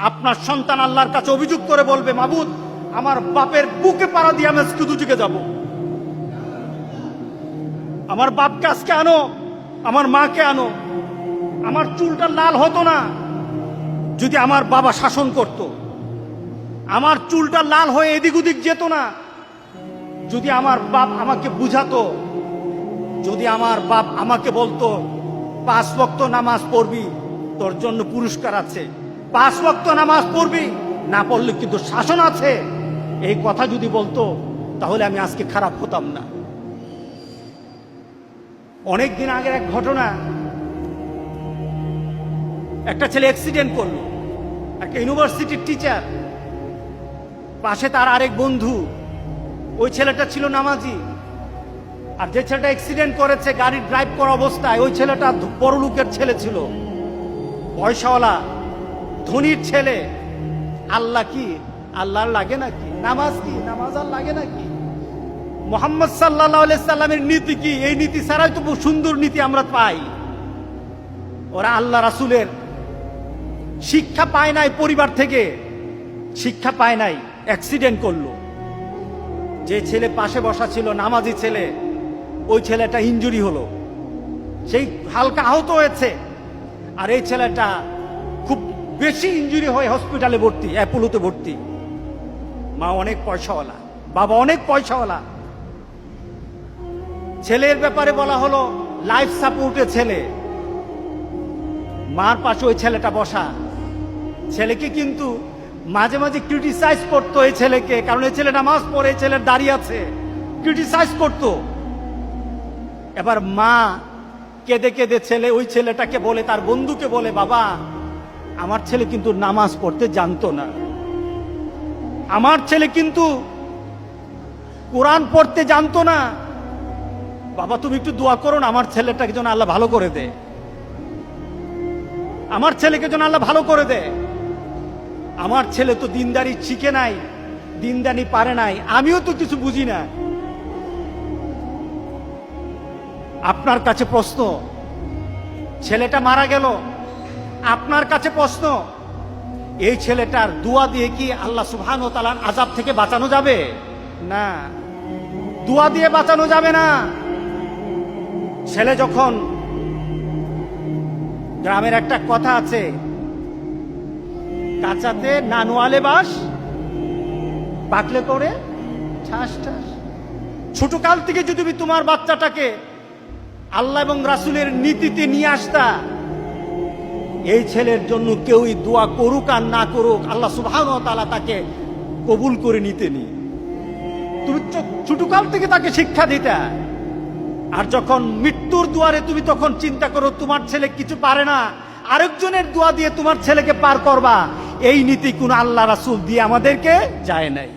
আপনার সন্তান আল্লাহর কাছে অভিযোগ করে বলবে, মাবুদ আমার বাপের বুকে পাড়া দিয়ে আমি আজকে দুদিকে যাব, আমার বাপকে আজকে আনো, আমার মাকে আনো। আমার চুলটা লাল হতো না যদি আমার বাবা শাসন করত, আমার চুলটা লাল হয়ে এদিক ওদিক যেত না যদি আমার বাপ আমাকে বুঝাতো, যদি আমার বাপ আমাকে বলতো 5 ওয়াক্ত নামাজ পড়বি, তোর জন্য পুরস্কার আছে, 5 ওয়াক্ত নামাজ পড়বি, না পড়লে কিন্তু শাসন আছে, এই কথা যদি বলতো তাহলে আমি আজকে খারাপ হতাম না। অনেক দিন আগের এক ঘটনা, একটা ছেলে অ্যাক্সিডেন্ট করলো, একটা ইউনিভার্সিটির টিচার, পাশে তার আরেক বন্ধু, ওই ছেলেটা ছিল নামাজি, আর যে ছেলেটা অ্যাক্সিডেন্ট করেছে গাড়ি ড্রাইভ করা অবস্থায় ওই ছেলেটা বড় লোকের ছেলে ছিল, পয়সাওয়ালা ধনীর ছেলে। আল্লাহ কি আল্লাহর লাগে নাকি? নামাজ কি নামাজ আর লাগে নাকি? মুহাম্মদ সাল্লাল্লাহু আলাইহি সাল্লামের নীতি কি? এই নীতি ছাড়াই তো বহু সুন্দর নীতি আমরা পাই। ওরা আল্লাহ রাসূলের শিক্ষা পায় নাই, পরিবার থেকে শিক্ষা পায় নাই, অ্যাক্সিডেন্ট করলো। যে ছেলে পাশে বসা ছিল নামাজি ছেলে, ওই ছেলেটা ইনজুরি হলো, সেই হালকা আহত হয়েছে, আর এই ছেলেটা খুব বেশি ইনজুরি হয়ে হসপিটালে ভর্তি, অ্যাপোলোতে ভর্তি। মা অনেক পয়সাওয়ালা, বাবা অনেক পয়সাওয়ালা। ছেলের ব্যাপারে বলা হলো লাইফ সাপোর্টে ছেলে, মার পাশে ওই ছেলেটা বসা। ছেলেকে কিন্তু মাঝে মাঝে ক্রিটিসাইজ করতো এই ছেলেকে, কারণ এই ছেলে নামাজ পড়ে, এই ছেলের দাঁড়িয়ে আছে, ক্রিটিসাইজ করতো। এবার মা কেঁদে কেঁদে ওই ছেলেটাকে বলে, তার বন্ধুকে বলে, বাবা আমার ছেলে কিন্তু নামাজ পড়তে জানতো না, আমার ছেলে কিন্তু কোরআন পড়তে জানতো না, বাবা তুমি একটু দোয়া করো না আমার ছেলেটাকে যেন আল্লাহ ভালো করে দে, আমার ছেলেকে যেন আল্লাহ ভালো করে দে। আমার ছেলে তো দিনদারি শিখে নাই, দিনদারি পারে নাই, আমিও তো কিছু বুঝি না। আপনার কাছে প্রশ্ন, ছেলেটা মারা গেল, আপনার কাছে প্রশ্ন, এই ছেলেটার দোয়া দিয়ে কি আল্লাহ সুবহানাহু ওয়া তাআলার আযাব থেকে বাঁচানো যাবে? না, দোয়া দিয়ে বাঁচানো যাবে না। ছেলে যখন, গ্রামের একটা কথা আছে, কাঁচাতে নানোয়ালে বাস, পাকলে করে ঠাস ঠাস। ছোট কাল থেকে যদি তুমি তোমার বাচ্চাটাকে আল্লাহ এবং রাসূলের নীতিতে নিয়ে আসতা, এই ছেলের জন্য কেউই দোয়া করুক আর না করুক, আল্লাহ সুবহানাহু ওয়া তাআলা তাকে কবুল করে নিতেনি। তুমি ছোট কাল থেকে তাকে শিক্ষা দিতা, আর যখন মৃত্যুর দুয়ারে তুমি তখন চিন্তা করো তোমার ছেলে কিছু পারে না, আরেকজনের দোয়া দিয়ে তোমার ছেলেকে পার করবা, এই নীতি কোন আল্লাহ রাসূল দিয়ে আমাদেরকে যায় নাই।